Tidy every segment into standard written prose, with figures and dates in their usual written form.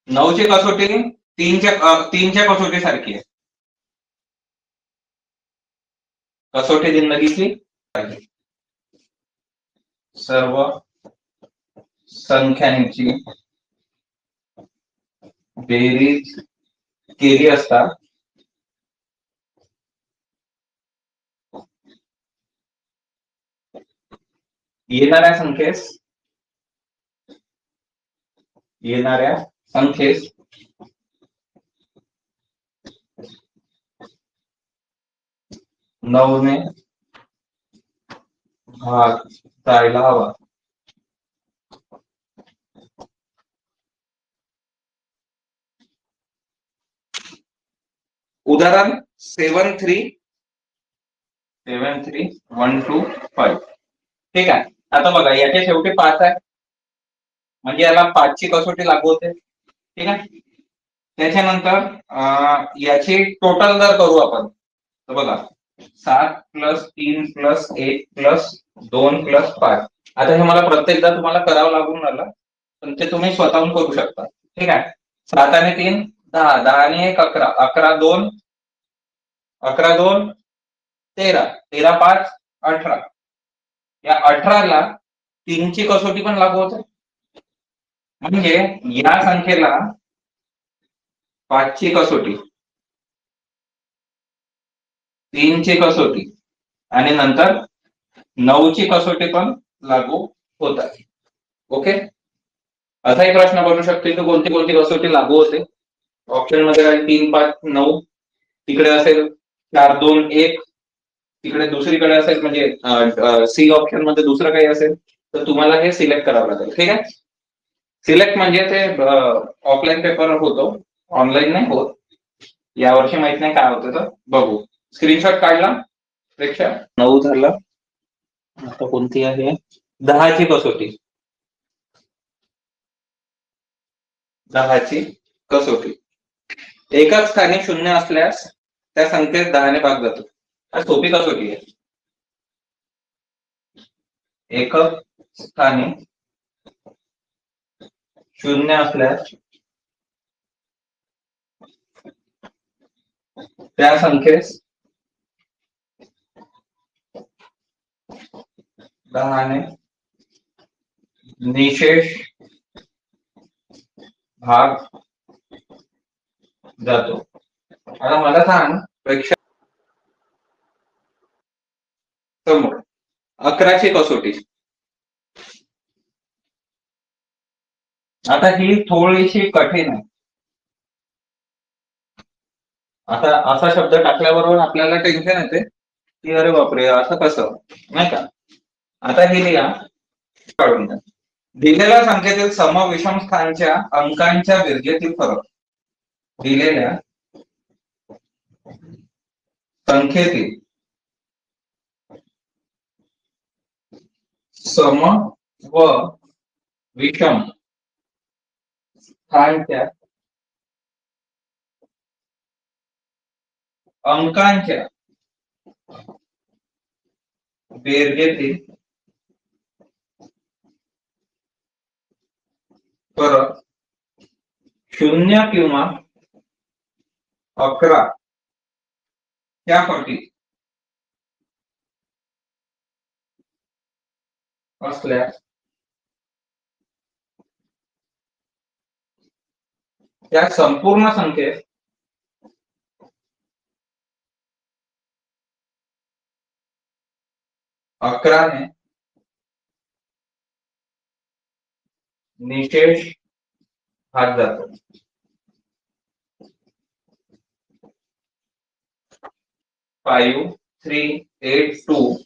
9ची कसोटी 3च्या कसोटी सारखी आहे. कसोटी जिंदगीची सर्व संख्यांची बेरीज केली असता येणाऱ्या संख्येस 9ने भाग जायला हवा. उदाहरण 73125. ठीक आहे. आता बघा याच्या शेवटी 5 आहे म्हणजे याला 5ची कसोटी लागू होते. ठीक आहे. त्याच्यानंतर याची टोटल जर करू आपण तर बघा 7 + 3 + 1 + 2 + 5. आता हे मला प्रत्येकदा तुम्हाला करावं लागून राहिलं पण ते तुम्ही स्वतःहून करू शकता. ठीक आहे. 7 आणि 3 10, 10 आणि 1 11, 11 2 13, 13 5 18. या 18ला 3ची कसोटी पण लागू होते म्हणजे या संख्येला 5ची कसोटी, 3ची कसोटी आणि नंतर 9ची कसोटी पण लागू होतात. ओके. असाही प्रश्न बनू शकतो की कोणती कोणती कसोटी लागू होते. ऑप्शन मध्ये काय 3 5 9 तिकडे असेल 4 2 1 तिकडे दुसरीकडे असेल म्हणजे सी ऑप्शन मध्ये दुसरं काही असेल तर तुम्हाला हे सिलेक्ट करावं लागेल. ठीक आहे. सिलेक्ट म्हणजे ते ऑफलाईन पेपर होतो, ऑनलाईन नाही होत. यावर्षी माहित नाही काय होतं तर बघू. स्क्रीनशॉट काढला पेक्षा 9 झालं. आता कोणती आहे 10ची कसोटी. 10ची कसोटी एकाच स्थानी 0 असल्यास त्या संख्येस 10ने भाग जातो. सोपी कसोटी आहे. एकक स्थानी 0 असल्यास त्या संख्येस 10ने निशेष भाग जातो. आता मला सांग पेक्षा समोर 11ची कसोटी. आता ही थोडीशी कठीण आहे. आता असा शब्द टाकल्याबरोबर आपल्याला टेन्शन येते की अरे बापरे असं कसं नाही का. आता हे लिहा काढून द्या. दिलेल्या संख्येतील सम विषम स्थानच्या अंकांच्या बेरजेतील फरक. दिलेल्या संख्येतील सम व विषम स्थानच्या अंकांच्या बेरजेतील फरक 0 किंवा 11 त्या पटीत असल्यास त्या संपूर्ण संख्येस अकराने निशेष भाग जातो. 5 3 8 2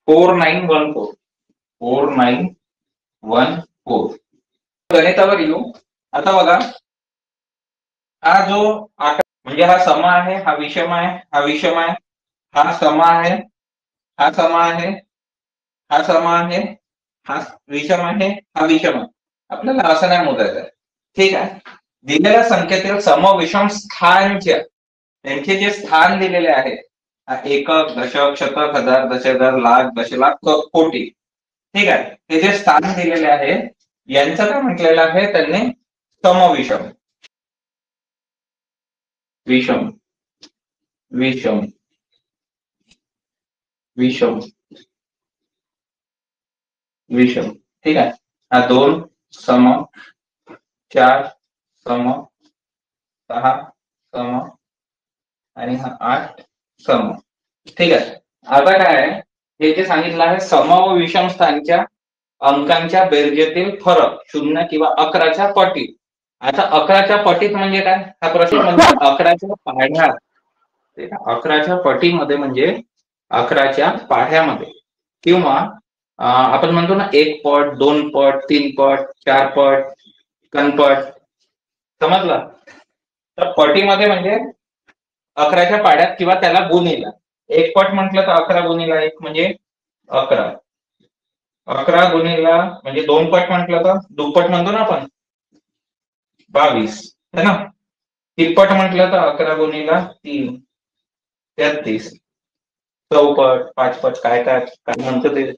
4914 4914. गणितावर येऊ. आता बघा हा जो म्हणजे हा सम आहे, हा विषम आहे, हा विषम आहे, हा सम आहे, हा सम आहे, हा सम आहे, हा विषम आहे, हा विषम आहे. आपल्याला असं नाही मोजायचं. ठीक आहे. दिलेल्या संख्येतील सम विषम स्थानच्या त्यांचे जे स्थान दिलेले आहेत एकक दशक शतक हजार दशहजार लाख दशलाख कोटी. ठीक आहे. हे जे स्थान दिलेले आहे यांचं काय म्हटलेलं आहे त्यांनी, समविषम. विषम विषम विषम विषम. ठीक आहे. हा 2 सम, 4 सम, 6 सम आणि हा 8 सम. ठीक आहे. आता काय आहे, हे जे सांगितलं आहे सम व विषम स्थानच्या अंकांच्या बेरजेतील फरक 0 किंवा 11च्या पटीत. आता 11च्या पटीत म्हणजे काय, हा प्रश्न म्हणजे 11च्या पाढ्यात. 11च्या पटीमध्ये म्हणजे 11च्या पाढ्यामध्ये, किंवा आपण म्हणतो ना 1 पट, 2 पट, 3 पट, 4 पट, कनपट. समजलं? तर पटीमध्ये म्हणजे 11च्या पाढ्यात किंवा त्याला गुणिला. 1 पट म्हटलं तर 11 गुणिला 1 म्हणजे 11. 11 गुणिला म्हणजे 2 पट म्हटलं तर दुप्पट म्हणतो ना आपण, 22 है ना. तिप्पट म्हटलं तर 11 गुणिला 3 33. चौपट, 5 पट, काय काय काय म्हणतो ते.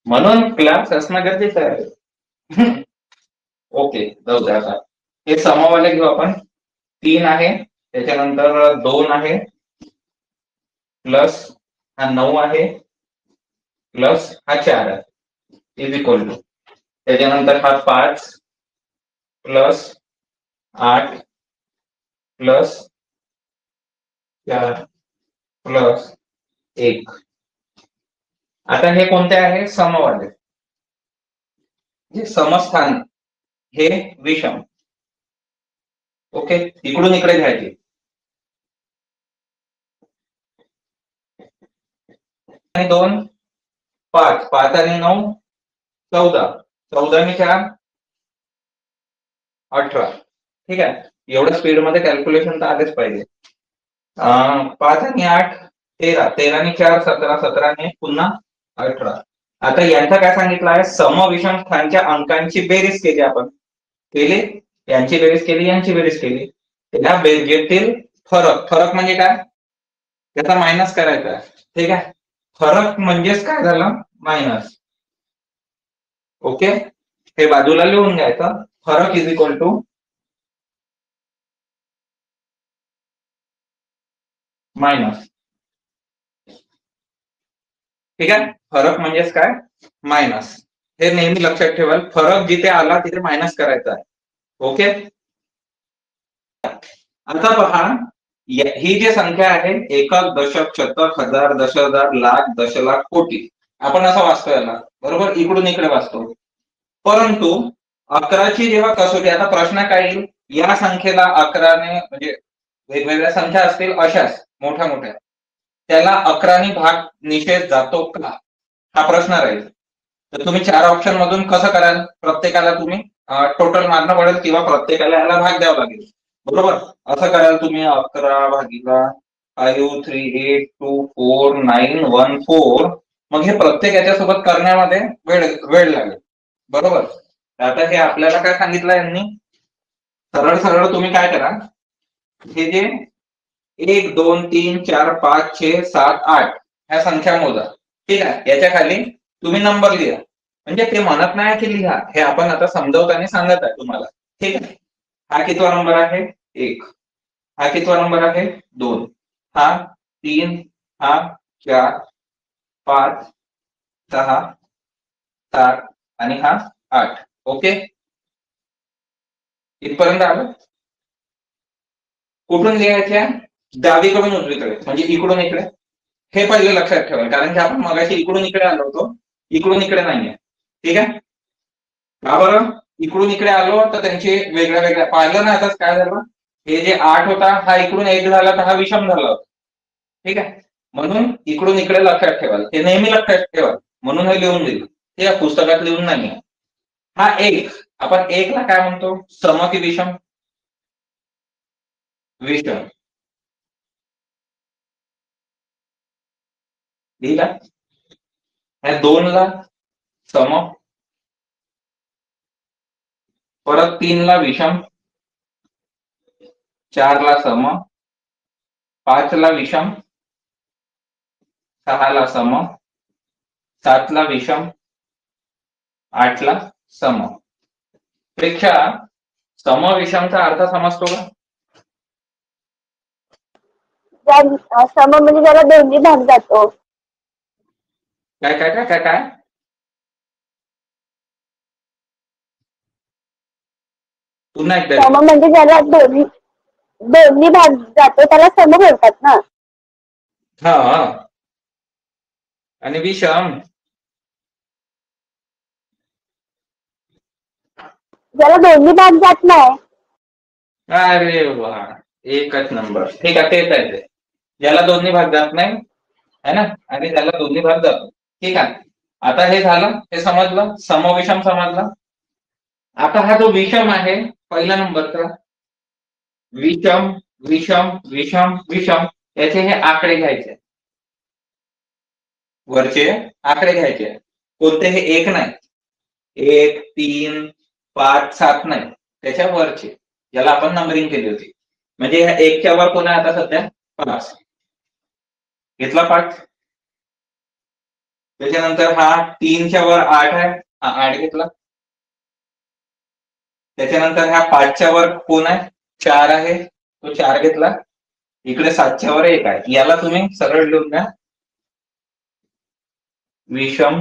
म्हणून क्लास असणं गरजेचं आहे. ओके, जाऊ द्या. आता हे समवाले घेऊ आपण. 3 आहे, त्याच्यानंतर 2 आहे, प्लस हा 9 आहे, प्लस हा 4 आहे, इज इक्वल टू. त्याच्यानंतर हा 5 प्लस 8 प्लस 4 प्लस 1. आता हे कोणते आहे, समवाले. जे समस्थान हे विषम. ओके, इकडून इकडे घ्यायचे. आणि 2 5, 5 आणि 9 14, 14 आणि 4 18. ठीक आहे. एवढ्या स्पीड मध्ये कॅल्क्युलेशन तर आलेच पाहिजे. 5 आणि 8 13, 13 आणि 4 17, 17 आणि पुन्हा 18. आता यांचं काय सांगितलं आहे, समविषम स्थानच्या अंकांची बेरीज केली आपण. केली, यांची बेरीज केली, यांची बेरीज केली. त्या बेरजेतील फरक. फरक म्हणजे काय, त्याचा मायनस करायचा. ठीक आहे. फरक म्हणजेच काय झालं, मायनस. ओके, हे बाजूला लिहून घ्यायचं. फरक इज इक्वल टू मायनस. ठीक आहे. फरक म्हणजेच काय, मायनस. हे नेहमी लक्षात ठेवाल, फरक जिथे आला तिथे मायनस करायचा आहे. ओके. आता पहा, ही जी संख्या आहे, एकक, दशक, शतक, हजार, 10,000, लाख, दशलाख, कोटी, आपण असं वाचतो याला, बरोबर, इकडून इकडे वाचतो. परंतु 11ची जेव्हा कसोटी, आता प्रश्न काय येईल, या संख्येला 11ने म्हणजे वेगवेगळ्या संख्या असतील अशाच मोठ्या मोठ्या, त्याला 11ने भाग निषेध जातो का, हा प्रश्न राहील. तर तुम्ही 4 ऑप्शन मधून कसं कराल, प्रत्येकाला तुम्ही टोटल मारणं पडेल किंवा प्रत्येकाला याला भाग द्यावा लागेल. बरोबर, असं कराल तुम्ही 11 भागीला 5 3 8 2 4 9 1 4. मग हे प्रत्येक याच्यासोबत करण्यामध्ये वेळ लागेल. बरोबर. आता हे आपल्याला काय सांगितलं यांनी, सरळ सरळ तुम्ही काय करा, हे जे 1 2 3 4 5 6 7 8 ह्या संख्या मोजा. ठीक आहे. याच्या खाली तुम्ही नंबर लिहा. म्हणजे ते म्हणत नाही की लिहा, हे आपण आता समजावताना सांगत आहे तुम्हाला. ठीक आहे. हा कितवा नंबर आहे, 1. हा कितवा नंबर आहे, 2. हा 3, हा 4, 5 6 7 आणि हा 8. ओके, इथपर्यंत आलं. कुठून लिहायच्या, डावीकडून उजवीकडे, म्हणजे इकडून इकडे. हे पहिले लक्षात ठेवा, कारण की आपण मगाशी इकडून इकडे आलो होतो, इकडून इकडे नाहीये. ठीक आहे. का बरं, इकडून इकडे आलो तर त्यांचे वेगळ्या वेगळ्या पाहिलं ना. आताच काय झालं, हे जे 8 होता हा इकडून 1 झाला तर हा विषम झाला होता. ठीक आहे. म्हणून इकडून इकडे लक्षात ठेवाल, ते नेहमी लक्षात ठेवाल, म्हणून हे लिहून दिलं. ठीक आहे, पुस्तकात लिहून नाही. हा 1, आपण 1 ला काय म्हणतो, सम की विषम, विषम. लिहिला. 2 ला सम, परत 3 ला विषम, 4 ला सम, 5 ला विषम, 6 ला सम, 7ला विषम, 8ला सम. पेक्षा सम विषमचा अर्थ समजतो का? सम म्हणजे ज्याला दोन्ही भाग जातो. काय काय काय काय काय पुन्हा एकदा. सम म्हणजे ज्याला दोन्ही भाग जातो त्याला सम बोलतात ना. हा. आणि विषम ज्याला दोन्ही भाग जात नाही. अरे वा, एकच नंबर. ठीक आहे, तेच आहे ते. ज्याला दोन्ही भाग जात नाही है ना, आणि ज्याला दोन्ही भाग जातो. ठीक आहे, आता हे झालं, हे समजलं, समविषम समजलं. आता हा जो विषम आहे पहिल्या नंबरचा, विषम विषम विषम विषम, याचे हे आकडे घ्यायचे, वरचे आकडे घ्यायचे. कोणते? हे एक नाही, 1, 3, 5, 7 नाही, त्याच्या वरचे, ज्याला आपण नंबरिंग केली होती. म्हणजे ह्या 1च्या वर कोण आहे आता सध्या? 5. घेतला 5. त्याच्यानंतर हा 3च्या वर 8 आहे, हा 8 घेतला. त्याच्यानंतर ह्या 5च्या वर कोण आहे? 4 आहे, तो 4 घेतला. इकडे 7च्या वर 1 आहे, याला तुम्ही सरळ लिहून द्या, विषम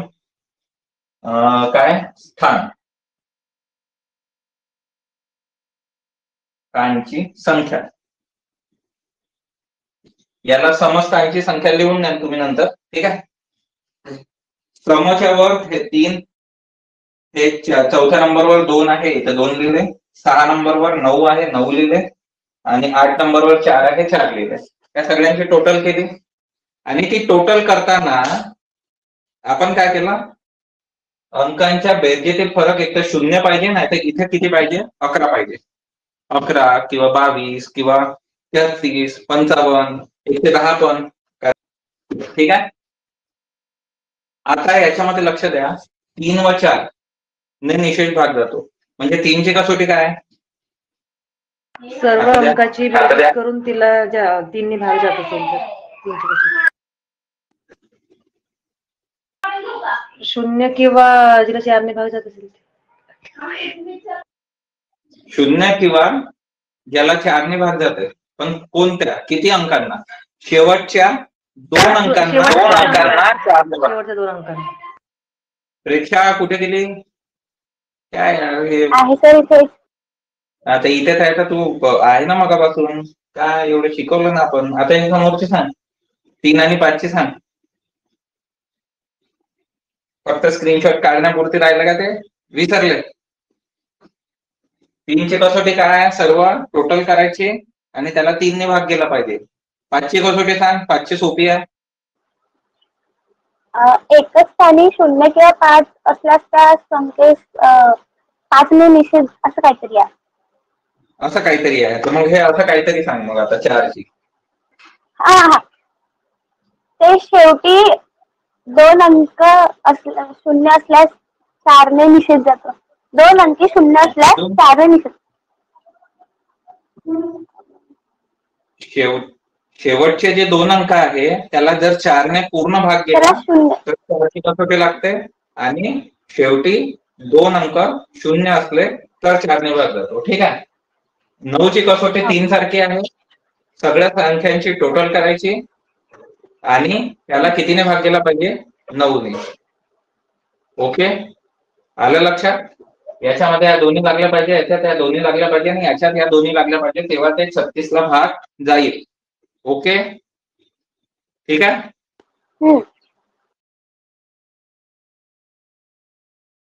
काय स्थान, स्थानांची संख्या. याला समस्थानांची संख्या लिहून द्या तुम्ही नंतर. ठीक आहे, समच्या वर 3, हे 4थ्या नंबरवर 2 आहे, इथे 2 लिहिले. 6 नंबरवर 9 आहे, 9 लिहिले. आणि 8 नंबरवर 4 आहे, 4 लिहिले. या सगळ्यांची टोटल केली, आणि ती टोटल करताना आपण काय केलं? अंकांच्या बेरजेतील फरक एक तर 0 पाहिजे, नाही तर इथे किती पाहिजे? 11 पाहिजे. 11 किंवा 22 किंवा 33, 55, 110 पण. ठीक आहे, आता याच्यामध्ये लक्ष द्या, 3 व 4 ने निषेध भाग जातो. म्हणजे 3ची कसोटी काय आहे? सर्व अंकाची बेरीज करून तिला 3 ने भाग जात असेल तर 0 किंवा जिला 4 ने भाग जात असेल 0 किंवा ज्याला 4 ने भाग जाते, पण कोणत्या? किती अंकांना? शेवटच्या 2 अंकांना. शेवटच्या 2 अंकांना. परीक्षा कुठे दिली? काय आहे सर इथे. आता इथेच आहे, तर तू आहे ना मगापासून? काय एवढं शिकवलं ना आपण. आता हे समोरचे सांग, 3 आणि 5ची सांग. फक्त स्क्रीनशॉट काढण्यापुरती राहिलं का ते? विसरले? 3ची कसोटी काय आहे? सर्व टोटल करायची आणि त्याला 3 ने भाग केला पाहिजे. 5ची कसोटी सांग. 5ची सोपी आहे. एकच स्थानी 0 किंवा 5 असल्यास त्या संख्येस 5 ने निषेध असं काहीतरी आहे. असं काहीतरी आहे, तर मग हे असं काहीतरी सांग मग आता 4ची. हा, ते शेवटी 2 अंक 0 असल्यास 4 ने निषेध जातो. 2 अंकी 0 असल्यास 4 ने निषेध. शेवटचे जे 2 अंक आहे त्याला जर 4 ने पूर्ण भाग केला तर 4ची कसोटी लागते, आणि शेवटी 2 अंक 0 असले तर 4 ने भाग जातो. ठीक आहे, 9ची कसोटी 3 सारखी आहे. सगळ्या संख्यांची टोटल करायची आणि त्याला कितीने भाग केला पाहिजे? 9 ने. ओके, आलं लक्षात? याच्यामध्ये या दोन्ही लागल्या पाहिजे, याच्यात या दोन्ही लागल्या पाहिजे, आणि याच्यात या दोन्ही लागल्या पाहिजे, तेव्हा ते 36ला भाग जाईल. ओके, ठीक आहे.